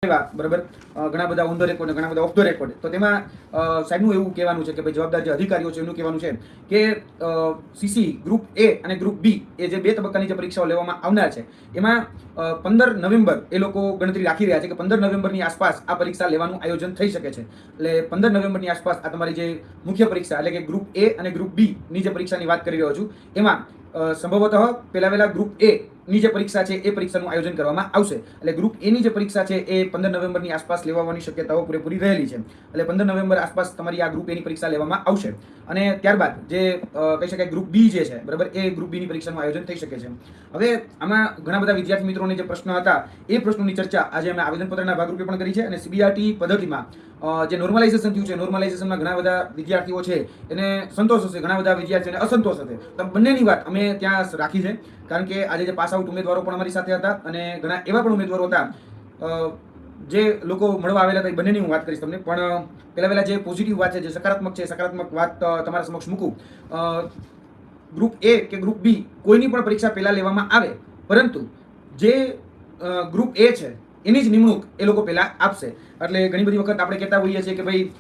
બરાબર ઘણા બધા ઓન ધ રેકોર્ડ ઘણા બધા ઓફ ધ રેકોર્ડ તો તેમાં સાહેબનું એવું કહેવાનું છે કે ભાઈ જવાબદાર જે અધિકારીઓ છે એનું કહેવાનું છે કે સીસી ગ્રુપ એ અને ગ્રુપ બી એ જે બે તબક્કાની જે પરીક્ષાઓ લેવામાં આવનાર છે એમાં 15 નવેમ્બર એ લોકો ગણતરી રાખી રહ્યા છે કે 15 નવેમ્બરની આસપાસ આ પરીક્ષા લેવાનું આયોજન થઈ શકે છે. એટલે 15 નવેમ્બરની આસપાસ આ તમારી જે મુખ્ય પરીક્ષા એટલે કે ગ્રુપ એ અને ગ્રુપ બી ની જે પરીક્ષાની વાત કરી રહ્યો છું એમાં સંભવતઃ પહેલા ગ્રુપ એ ની જે પરીક્ષા છે એ પરીક્ષાનું આયોજન કરવામાં આવશે. એટલે ગ્રુપ એ ની જે પરીક્ષા છે એ 15 નવેમ્બરની આસપાસ લેવાની શક્યતાઓ પૂરેપૂરી રહેલી છે. એટલે 15 નવેમ્બર આસપાસ તમારી આ ગ્રુપ એ ની પરીક્ષા લેવામાં આવશે અને ત્યારબાદ જે કહી શકાય ગ્રુપ બી જે છે બરાબર એ ગ્રુપ બી ની પરીક્ષાનું આયોજન થઈ શકે છે. હવે આમાં ઘણા બધા વિદ્યાર્થી મિત્રોને જે પ્રશ્ન હતા એ પ્રશ્નોની ચર્ચા આજે અમે આવેદનપત્રના ભાગરૂપે પણ કરી છે અને સીબીઆરટી પદ્ધતિમાં જે નોર્મલાઇઝેશન થયું છે નોર્મલાઇઝેશનમાં ઘણા બધા વિદ્યાર્થીઓ છે એને સંતોષ હશે, ઘણા બધા વિદ્યાર્થીઓને અસંતોષ હશે. તો બંનેની વાત અમે ત્યાં રાખી છે કારણ કે આજે જે પાસ આઉટ ઉમેદવારો પણ અમારી સાથે હતા અને ઘણા એવા પણ ઉમેદવારો હતા જે લોકો મળવા આવેલા હતા. એ બંનેની હું વાત કરીશ તમને, પણ પહેલા જે પોઝિટિવ વાત છે, જે સકારાત્મક છે, સકારાત્મક વાત તમારા સમક્ષ મૂકું. ગ્રુપ એ કે ગ્રુપ બી કોઈની પણ પરીક્ષા પહેલા લેવામાં આવે, પરંતુ જે ગ્રુપ એ છે એની જ નિમણૂક એ લોકો પહેલા આપશે. એટલે ઘણી બધી વખત આપણે કહેતા હોઈએ છીએ કે ભાઈ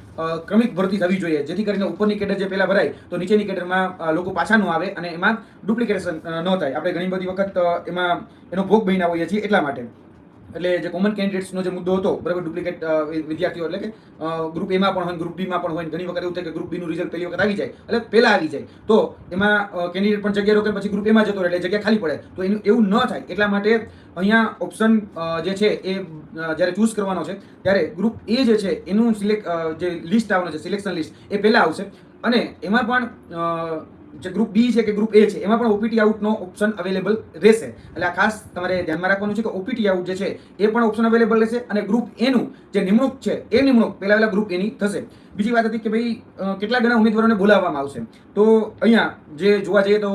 ક્રમિક ભરતી થવી જોઈએ, જેથી કરીને ઉપરની કેડર જે પહેલા ભરાય તો નીચેની કેડરમાં લોકો પાછા ન આવે અને એમાં ડુપ્લિકેશન ન થાય. આપણે ઘણી બધી વખત એમાં એનો ભોગ બન્યા હોઈએ છીએ એટલા માટે. એટલે જે કોમન કેન્ડિડેટ્સનો જે મુદ્દો હતો બરાબર, ડુપ્લિકેટ વિદ્યાર્થીઓ એટલે કે ગ્રુપ એમાં પણ હોય ગ્રુપ બીમાં પણ હોય, ઘણી વખત એવું થાય કે ગ્રુપ બીનું રિઝલ્ટ પહેલી વખત આવી જાય એટલે પહેલા આવી જાય તો એમાં કેન્ડિડેટ પણ જગ્યા રોકે પછી ગ્રુપ એમાં જતો રહે એટલે જગ્યા ખાલી પડે. તો એનું એવું ન થાય એટલા માટે અહીંયા ઓપ્શન જે છે એ જ્યારે ચૂઝ કરવાનો છે ત્યારે ગ્રુપ એ જે છે એનું જે લિસ્ટ આવવાનું છે સિલેક્શન લિસ્ટ એ પહેલા આવશે અને એમાં પણ જે ગ્રુપ બી છે કે ગ્રુપ એ છે એમાં પણ ઓપીટી આઉટનો ઓપ્શન અવેલેબલ રહેશે. એટલે આ ખાસ તમારે ધ્યાનમાં રાખવાનું છે કે ઓપીટી આઉટ જે છે એ પણ ઓપ્શન અવેલેબલ રહેશે અને ગ્રુપ એનું જે નિમણૂક છે એ નિમણૂક પહેલા ગ્રુપ એની થશે. બીજી વાત હતી કે ભાઈ કેટલા ગણા ઉમેદવારોને બોલાવવામાં આવશે. તો અહીંયા જે જોવા જઈએ તો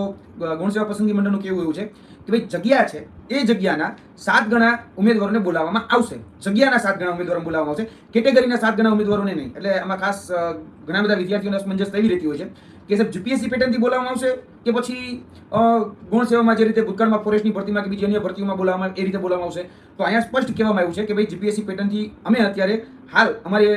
ગૌણ સેવા પસંદગી મંડળનું કેવું એવું છે કે ભાઈ જગ્યા છે એ જગ્યાના 7 ગણા ઉમેદવારોને બોલાવવામાં આવશે. જગ્યાના 7 ગણા ઉમેદવારોને બોલાવવામાં આવશે, કેટેગરીના 7 ગણા ઉમેદવારોને નહીં. એટલે આમાં ખાસ ઘણા બધા વિદ્યાર્થીઓને અસમંજસ એવી રહેતી હોય છે કે સાહેબ જીપીએસસી પેટર્નથી બોલાવવામાં આવશે કે પછી ગૌણ સેવામાં જે રીતે ભૂતકાળમાં ફોરેસ્ટની ભરતીમાં કે બીજી અન્ય ભરતીઓમાં બોલાવવામાં એ રીતે બોલાવવામાં આવશે. તો અહીંયા સ્પષ્ટ કહેવામાં આવ્યું છે કે ભાઈ જીપીએસસી પેટર્નથી અમે અત્યારે હાલ અમારે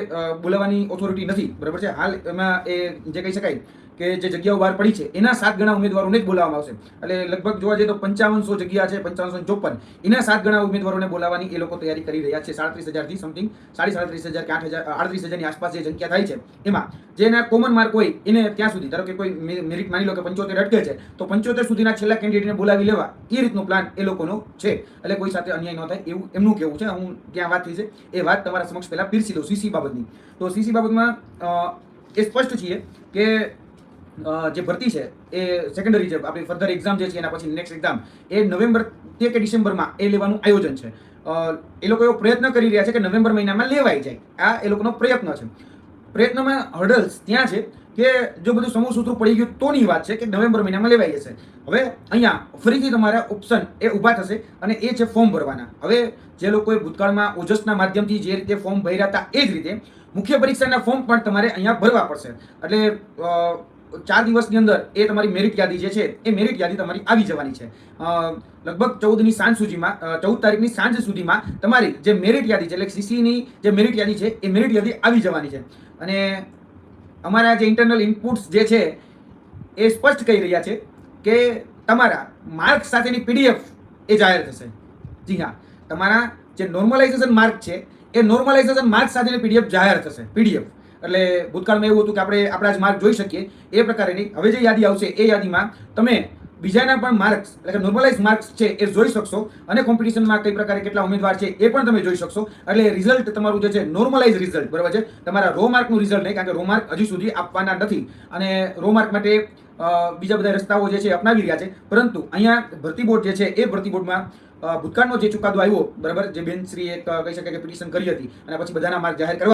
બોલાવવાની ઓથોરિટી નથી બરાબર છે. હાલ એમાં એ જે કહી શકાય કે જે જગ્યાઓ બહાર પડી છે એના 7 ગણા ઉમેદવારોને જ બોલાવવામાં આવશે. એટલે લગભગ જોવા જઈએ તો 5500 જગ્યા છે, 5554 એના 7 ગણા ઉમેદવારોને બોલાવવાની એ લોકો તૈયારી કરી રહ્યા છે. 37,000 થી સમથિંગ 37,500 કે 38,000 ની આસપાસ જે સંખ્યા થાય છે એમાં જેના કોમન માર્ક હોય એને ત્યાં સુધી, ધારો કે કોઈ મેરિટ માની લો કે 75 અટકે છે તો 75 સુધીના છેલ્લા કેન્ડિડેટને બોલાવી લેવા એ રીતનો પ્લાન એ લોકોનો છે. એટલે કોઈ સાથે અન્યાય ન થાય એવું એમનું કહેવું છે. હું ત્યાં વાત થઈ છે એ વાત તમારા સમક્ષ પહેલા પીરસી દઉં સીસી બાબતની. તો સીસી બાબતમાં એ સ્પષ્ટ છીએ કે જે ભરતી છે એ સેકન્ડરી છે આપણી ફર્ધર એક્ઝામ જે છે એના પછી નેક્સ્ટ એક્ઝામ એ નવેમ્બર કે ડિસેમ્બરમાં એ લેવાનું આયોજન છે. એ લોકો એવો પ્રયત્ન કરી રહ્યા છે કે નવેમ્બર મહિનામાં લેવાઈ જાય. આ એ લોકોનો પ્રયત્ન છે. પ્રયત્નમાં હર્ડલ્સ ત્યાં છે કે જો બધું સમૂહ સૂત્રું પડી ગયું તોની વાત છે કે નવેમ્બર મહિનામાં લેવાઈ જશે. હવે અહીંયા ફરીથી તમારા ઓપ્શન એ ઊભા થશે અને એ છે ફોર્મ ભરવાના. હવે જે લોકોએ ભૂતકાળમાં ઓજસના માધ્યમથી જે રીતે ફોર્મ ભર્યા હતા એ જ રીતે મુખ્ય પરીક્ષાના ફોર્મ પણ તમારે અહીંયા ભરવા પડશે. એટલે 4 દિવસની અંદર એ તમારી મેરિટ યાદી જે છે એ મેરિટ યાદી તમારી આવી જવાની છે. લગભગ 14 સાંજ સુધીમાં 14 તારીખની સાંજ સુધીમાં તમારી જે મેરિટ યાદી છે એટલે સીસીની જે મેરિટ યાદી છે એ મેરિટ યાદી આવી જવાની છે. અને અમારા જે ઇન્ટરનલ ઇનપુટ્સ જે છે એ સ્પષ્ટ કહી રહ્યા છે કે તમારા માર્ક સાથેની પીડીએફ એ જાહેર થશે. જી હા, તમારા જે નોર્મલાઇઝેશન માર્ક છે એ નોર્મલાઇઝેશન માર્ક સાથેની પીડીએફ જાહેર થશે. પીડીએફ એટલે ભૂતકાળમાં એવું હતું કે આપણે આપણા જ માર્ક જોઈ શકીએ એ પ્રકારેની હવે જે યાદી આવશે એ યાદીમાં તમે બીજાના પણ માર્ક્સ એટલે કે નોર્મલાઇઝ માર્ક્સ છે એ જોઈ શકશો અને કોમ્પિટિશનમાં કઈ પ્રકારે કેટલા ઉમેદવાર છે એ પણ તમે જોઈ શકશો. એટલે રિઝલ્ટ તમારું જે છે નોર્મલાઇઝ રિઝલ્ટ બરાબર છે. તમારા રો માર્કનું રિઝલ્ટ નહીં, કારણ કે રો માર્ક હજી સુધી આપવાના નથી અને રો માર્ક માટે બીજા બધા રસ્તાઓ જે છે અપનાવી રહ્યા છે. પરંતુ અહીંયા ભરતી બોર્ડ જે છે એ ભરતી બોર્ડમાં ભૂતકાળનો જે ચુકાદો આવ્યો બરાબર, જે બેનશ્રી એક કહી શકાય કે પિટિશન કરી હતી અને પછી બધાના માર્ક જાહેર કરવા